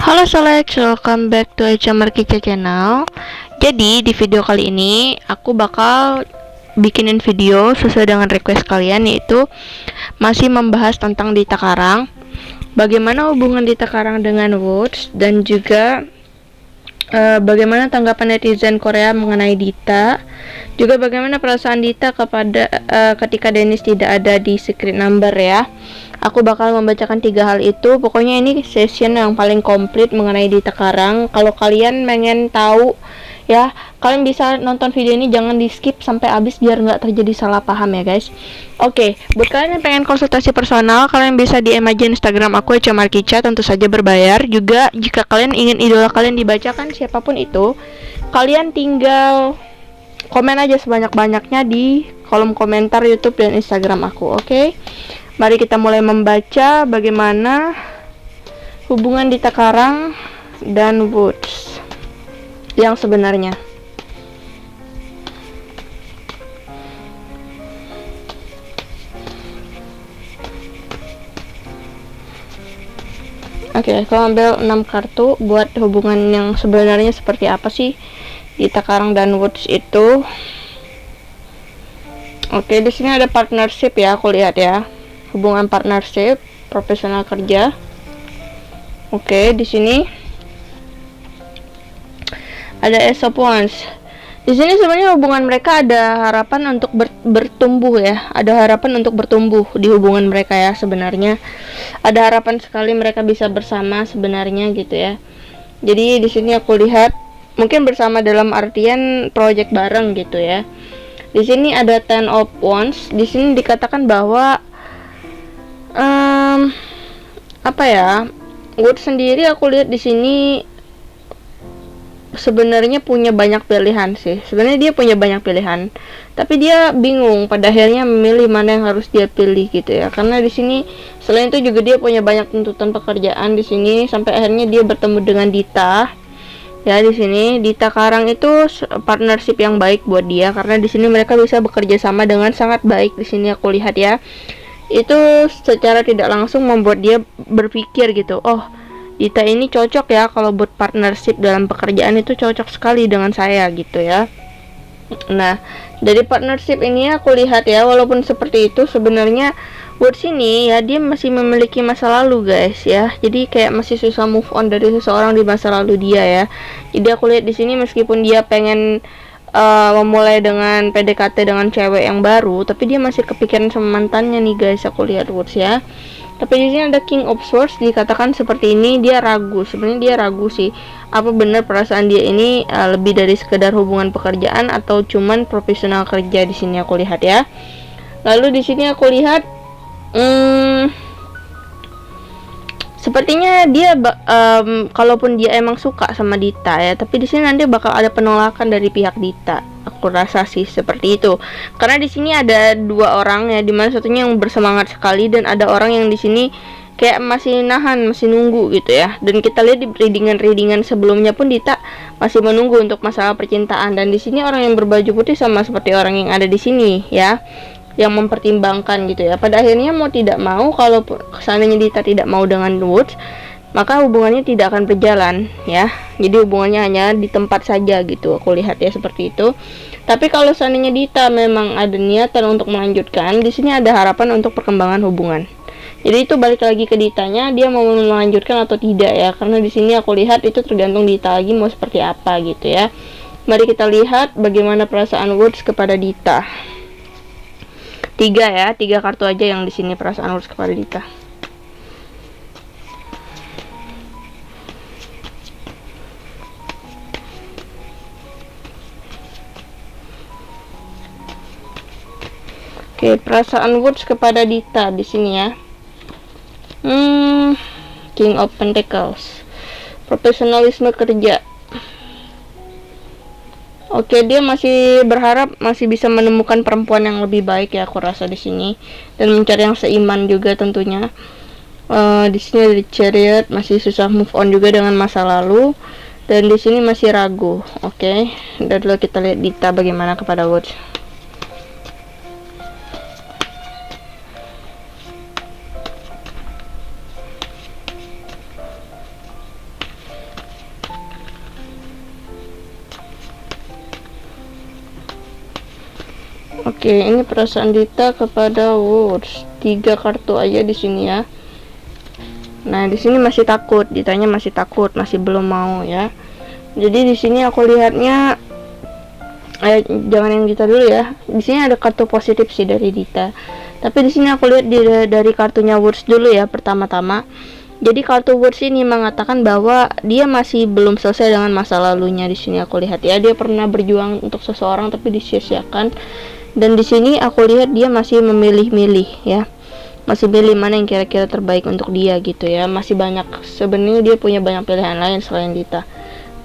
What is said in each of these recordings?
Halo Solex, welcome back to Echa Markica channel. Jadi di video kali ini aku bakal bikinin video sesuai dengan request kalian, yaitu masih membahas tentang Dita Karang, bagaimana hubungan Dita Karang dengan Woods, dan juga bagaimana tanggapan netizen Korea mengenai Dita, juga bagaimana perasaan Dita kepada ketika Dennis tidak ada di secret number ya. Aku bakal membacakan 3 hal itu. Pokoknya ini session yang paling komplit mengenai Dita Karang. Kalau kalian pengen tahu ya, kalian bisa nonton video ini, jangan di skip sampai habis biar nggak terjadi salah paham ya guys. Oke, buat kalian yang pengen konsultasi personal, kalian bisa DM aja Instagram aku Echa Markica, tentu saja berbayar. Juga jika kalian ingin idola kalian dibacakan siapapun itu, kalian tinggal komen aja sebanyak-banyaknya di kolom komentar YouTube dan Instagram aku. Oke, mari kita mulai membaca bagaimana hubungan Dita Karang dan Woods yang sebenarnya. Oke, aku ambil 6 kartu buat hubungan yang sebenarnya seperti apa sih Dita Karang dan Woods itu. Oke, di sini ada partnership ya, aku lihat ya. Hubungan partnership, profesional kerja. Oke, di sini ada Ace of Wands. Di sini sebenarnya hubungan mereka ada harapan untuk bertumbuh ya. Ada harapan untuk bertumbuh di hubungan mereka ya sebenarnya. Ada harapan sekali mereka bisa bersama sebenarnya gitu ya. Jadi di sini aku lihat mungkin bersama dalam artian project bareng gitu ya. Di sini ada Ten of Wands. Di sini dikatakan bahwa apa ya, Wood sendiri aku lihat di sini sebenarnya punya banyak pilihan sih. Sebenarnya dia punya banyak pilihan, tapi dia bingung pada akhirnya memilih mana yang harus dia pilih gitu ya. Karena di sini selain itu juga dia punya banyak tuntutan pekerjaan di sini, sampai akhirnya dia bertemu dengan Dita. Ya, di sini Dita Karang itu partnership yang baik buat dia, karena di sini mereka bisa bekerja sama dengan sangat baik. Di sini aku lihat ya, itu secara tidak langsung membuat dia berpikir gitu, oh Dita ini cocok ya kalau buat partnership dalam pekerjaan, itu cocok sekali dengan saya gitu ya. Nah, dari partnership ini aku lihat ya, walaupun seperti itu sebenarnya Woods ini ya, dia masih memiliki masa lalu guys ya. Jadi kayak masih susah move on dari seseorang di masa lalu dia ya. Jadi aku lihat di sini meskipun dia pengen memulai dengan PDKT dengan cewek yang baru, tapi dia masih kepikiran sama mantannya nih guys, aku lihat Woods ya. Tapi di sini ada King of Swords, dikatakan seperti ini, dia ragu. Sebenarnya dia ragu sih, apa benar perasaan dia ini lebih dari sekedar hubungan pekerjaan atau cuman profesional kerja. Di sini aku lihat ya. Lalu di sini aku lihat sepertinya dia kalaupun dia emang suka sama Dita ya, tapi di sini nanti bakal ada penolakan dari pihak Dita. Aku rasa sih seperti itu. Karena di sini ada 2 orang ya, dimana satunya yang bersemangat sekali dan ada orang yang di sini kayak masih nahan, masih nunggu gitu ya. Dan kita lihat di readingan sebelumnya pun Dita masih menunggu untuk masalah percintaan, dan di sini orang yang berbaju putih sama seperti orang yang ada di sini ya, yang mempertimbangkan gitu ya. Pada akhirnya mau tidak mau, kalau seandainya Dita tidak mau dengan Woods, maka hubungannya tidak akan berjalan ya. Jadi hubungannya hanya di tempat saja gitu, aku lihat ya seperti itu. Tapi kalau seandainya Dita memang ada niatan untuk melanjutkan, di sini ada harapan untuk perkembangan hubungan. Jadi itu balik lagi ke Ditanya, dia mau melanjutkan atau tidak ya. Karena di sini aku lihat itu tergantung Dita lagi mau seperti apa gitu ya. Mari kita lihat bagaimana perasaan Woods kepada Dita. 3 ya, 3 kartu aja yang di sini perasaan Woods kepada Dita. Oke, perasaan Woods kepada Dita di sini ya. King of Pentacles, profesionalisme kerja. Oke, dia masih berharap masih bisa menemukan perempuan yang lebih baik ya, aku rasa di sini, dan mencari yang seiman juga tentunya. Di sini ada Chariot, masih susah move on juga dengan masa lalu, dan di sini masih ragu. Oke, dan dulu kita lihat Dita bagaimana kepada Woods. Oke, ini perasaan Dita kepada Woods. 3 kartu aja di sini ya. Nah, di sini masih takut, Ditanya masih takut, masih belum mau ya. Jadi di sini aku lihatnya jangan yang Dita dulu ya. Di sini ada kartu positif sih dari Dita. Tapi di sini aku lihat dari kartunya Woods dulu ya pertama-tama. Jadi kartu Woods ini mengatakan bahwa dia masih belum selesai dengan masa lalunya. Di sini aku lihat ya, dia pernah berjuang untuk seseorang tapi disia-siakan. Dan di sini aku lihat dia masih memilih-milih ya. Masih pilih mana yang kira-kira terbaik untuk dia gitu ya. Masih banyak, sebenarnya dia punya banyak pilihan lain selain Dita.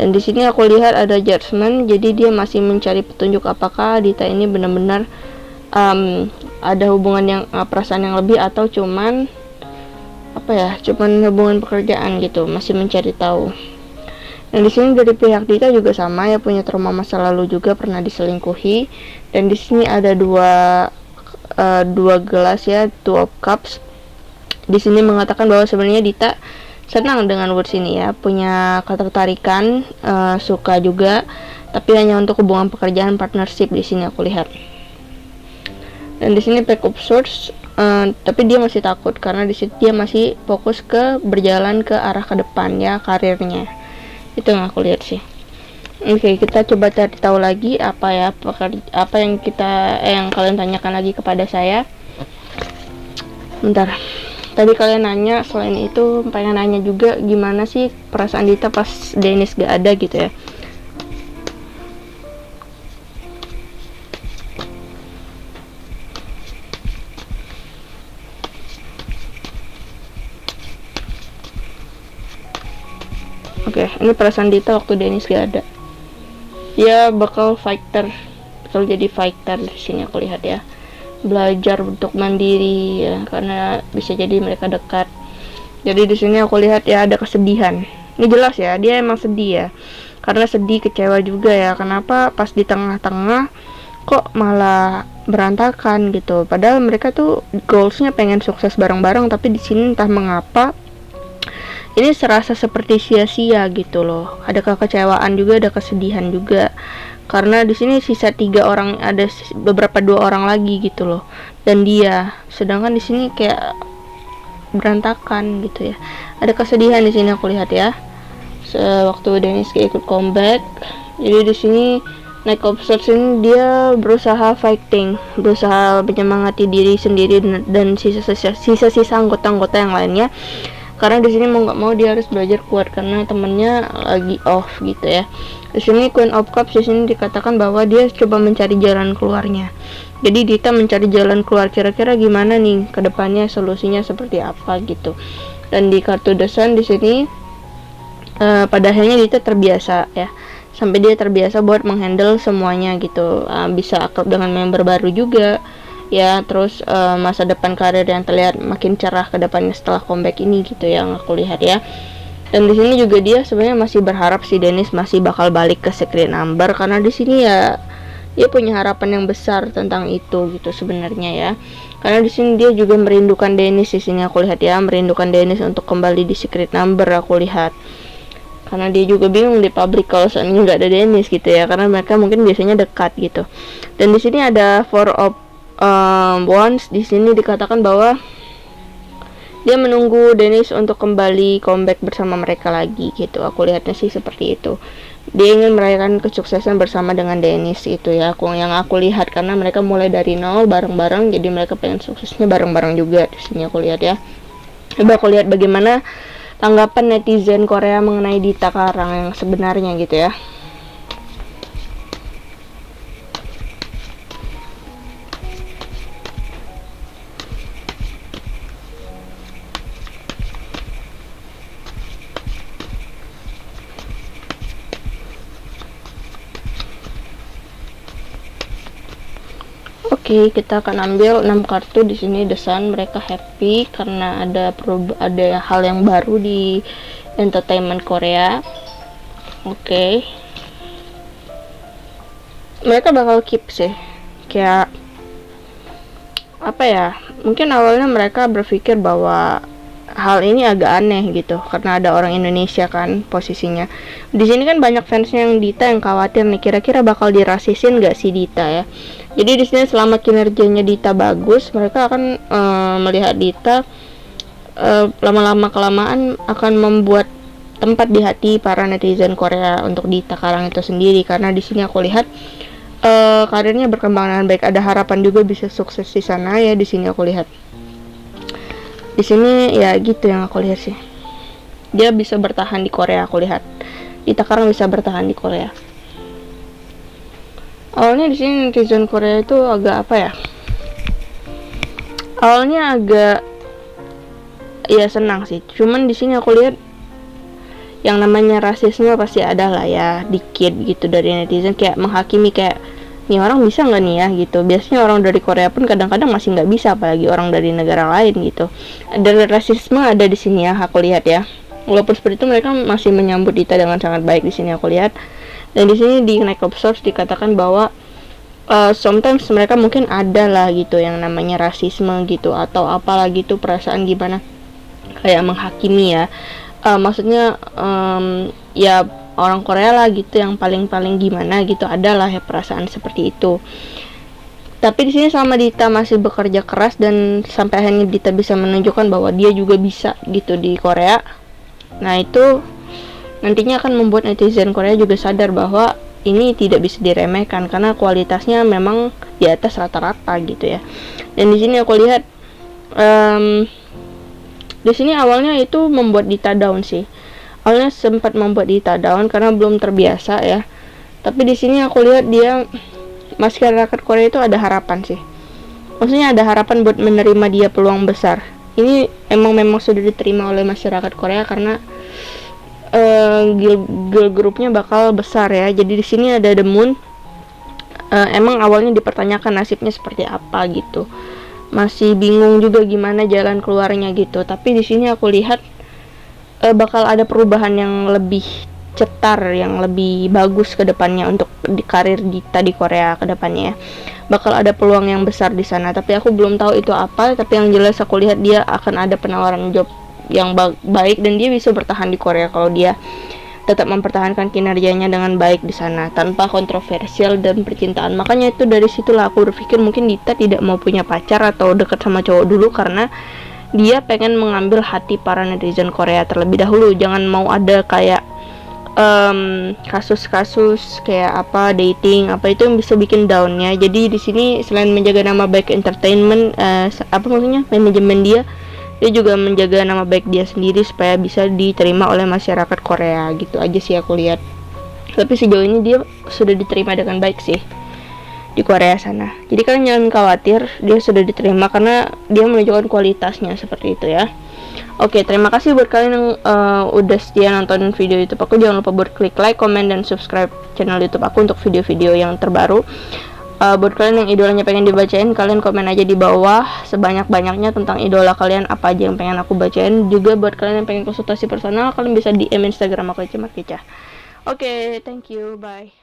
Dan di sini aku lihat ada judgment, jadi dia masih mencari petunjuk apakah Dita ini benar-benar ada hubungan yang perasaan yang lebih atau cuman cuman hubungan pekerjaan gitu, masih mencari tahu. Dan di sini dari pihak Dita juga sama ya, punya trauma masa lalu juga, pernah diselingkuhi. Dan di sini ada dua gelas ya, two of cups. Di sini mengatakan bahwa sebenarnya Dita senang dengan Woods ini ya, punya ketertarikan, suka juga, tapi hanya untuk hubungan pekerjaan, partnership di sini aku lihat. Dan di sini Pack of Swords, tapi dia masih takut karena di situ dia masih fokus ke berjalan ke arah ke depan ya, karirnya. Itu yang aku lihat sih. Oke, kita coba cari tahu lagi apa yang kalian tanyakan lagi kepada saya. Bentar. Tadi kalian nanya, selain itu pengen nanya juga gimana sih perasaan Dita pas Dennis gak ada gitu ya. Oke, ini perasaan Dita waktu Dennis gak ada. Dia bakal jadi fighter di sini aku lihat ya. Belajar untuk mandiri ya, karena bisa jadi mereka dekat. Jadi di sini aku lihat ya ada kesedihan. Ini jelas ya, dia emang sedih ya. Karena sedih, kecewa juga ya. Kenapa pas di tengah-tengah kok malah berantakan gitu. Padahal mereka tuh goalsnya pengen sukses bareng-bareng, tapi di sini entah mengapa ini serasa seperti sia-sia gitu loh. Ada kekecewaan juga, ada kesedihan juga. Karena di sini sisa 3 orang, ada beberapa 2 orang lagi gitu loh, dan dia, sedangkan di sini kayak berantakan gitu ya. Ada kesedihan di sini aku lihat ya. Waktu Dennis kayak ikut comeback, jadi di sini Knight of Swords ini dia berusaha fighting, berusaha menyemangati diri sendiri dan sisa-sisa anggota-anggota yang lainnya. Karena di sini mau nggak mau dia harus belajar kuat karena temennya lagi off gitu ya. Di sini Queen of Cups di sini dikatakan bahwa dia coba mencari jalan keluarnya. Jadi Dita mencari jalan keluar, kira-kira gimana nih kedepannya, solusinya seperti apa gitu. Dan di kartu The Sun di sini pada akhirnya Dita terbiasa ya, sampai dia terbiasa buat menghandle semuanya gitu. Bisa akrab dengan member baru juga ya, terus masa depan karir yang terlihat makin cerah ke depannya setelah comeback ini gitu yang aku lihat ya. Dan di sini juga dia sebenarnya masih berharap si Dennis masih bakal balik ke Secret Number, karena di sini ya dia punya harapan yang besar tentang itu gitu sebenarnya ya. Karena di sini dia juga merindukan Dennis di sini aku lihat ya, merindukan Dennis untuk kembali di Secret Number aku lihat. Karena dia juga bingung di public kalau soalnya nggak ada Dennis gitu ya, karena mereka mungkin biasanya dekat gitu. Dan di sini ada Four of Wands, di sini dikatakan bahwa dia menunggu Dennis untuk kembali comeback bersama mereka lagi gitu. Aku lihatnya sih seperti itu. Dia ingin merayakan kesuksesan bersama dengan Dennis itu ya, yang aku lihat, karena mereka mulai dari nol bareng-bareng, jadi mereka pengen suksesnya bareng-bareng juga di sini aku lihat ya. Coba aku lihat bagaimana tanggapan netizen Korea mengenai Dita Karang yang sebenarnya gitu ya. Oke, kita akan ambil 6 kartu di sini. The Sun, mereka happy karena ada hal yang baru di entertainment Korea. Oke. Mereka bakal keep sih. Kayak apa ya? Mungkin awalnya mereka berpikir bahwa hal ini agak aneh gitu karena ada orang Indonesia kan posisinya. Di sini kan banyak fansnya yang Dita yang khawatir nih kira-kira bakal dirasisin gak sih Dita ya. Jadi di sini selama kinerjanya Dita bagus, mereka akan melihat Dita lama-lama kelamaan akan membuat tempat di hati para netizen Korea untuk Dita Karang itu sendiri, karena di sini aku lihat karirnya berkembang dengan baik, ada harapan juga bisa sukses di sana ya. Di sini aku lihat, di sini ya gitu yang aku lihat sih, dia bisa bertahan di Korea. Aku lihat Dita Karang bisa bertahan di Korea. Awalnya di sini netizen Korea itu agak apa ya, awalnya agak ya senang sih, cuman di sini aku lihat yang namanya rasisme pasti ada lah ya, dikit gitu dari netizen kayak menghakimi kayak nih orang bisa nggak nih ya gitu. Biasanya orang dari Korea pun kadang-kadang masih nggak bisa, apalagi orang dari negara lain gitu. Ada rasisme ada di sini ya, aku lihat ya. Walaupun seperti itu mereka masih menyambut Dita dengan sangat baik di sini aku lihat. Dan di sini di Nightclub Source dikatakan bahwa sometimes mereka mungkin ada lah gitu yang namanya rasisme gitu atau apalah gitu, perasaan gimana kayak menghakimi ya. Maksudnya ya orang Korea lah gitu yang paling gimana gitu, adalah ya perasaan seperti itu. Tapi di sini selama Dita masih bekerja keras dan sampai akhirnya Dita bisa menunjukkan bahwa dia juga bisa gitu di Korea, nah itu nantinya akan membuat netizen Korea juga sadar bahwa ini tidak bisa diremehkan karena kualitasnya memang di atas rata-rata gitu ya. Dan di sini aku lihat di sini awalnya itu membuat Dita down sih. Awalnya sempat membuat Dita down karena belum terbiasa ya. Tapi di sini aku lihat dia, masyarakat Korea itu ada harapan sih. Maksudnya ada harapan buat menerima dia peluang besar. Ini memang sudah diterima oleh masyarakat Korea karena girl grupnya bakal besar ya. Jadi di sini ada The Moon. Emang awalnya dipertanyakan nasibnya seperti apa gitu. Masih bingung juga gimana jalan keluarnya gitu. Tapi di sini aku lihat bakal ada perubahan yang lebih cetar, yang lebih bagus ke depannya untuk di karir Dita di Korea ke depannya ya. Bakal ada peluang yang besar di sana, tapi aku belum tahu itu apa. Tapi yang jelas aku lihat dia akan ada penawaran job yang baik dan dia bisa bertahan di Korea kalau dia tetap mempertahankan kinerjanya dengan baik di sana tanpa kontroversial dan percintaan. Makanya itu dari situlah aku berpikir mungkin Dita tidak mau punya pacar atau dekat sama cowok dulu karena dia pengen mengambil hati para netizen Korea terlebih dahulu. Jangan mau ada kayak kasus-kasus kayak apa dating apa itu yang bisa bikin downnya. Jadi di sini selain menjaga nama baik entertainment, apa maksudnya manajemen dia juga menjaga nama baik dia sendiri supaya bisa diterima oleh masyarakat Korea. Gitu aja sih aku lihat. Tapi sejauh ini dia sudah diterima dengan baik sih di Korea sana. Jadi kalian jangan khawatir, dia sudah diterima karena dia menunjukkan kualitasnya seperti itu ya. Oke, terima kasih buat kalian yang udah setia nonton video YouTube aku. Jangan lupa buat klik like, comment, dan subscribe channel YouTube aku untuk video-video yang terbaru. Buat kalian yang idolanya pengen dibacain, kalian komen aja di bawah sebanyak-banyaknya tentang idola kalian, apa aja yang pengen aku bacain. Juga buat kalian yang pengen konsultasi personal, kalian bisa DM Instagram aku Cemat Kecah. Oke, thank you, bye.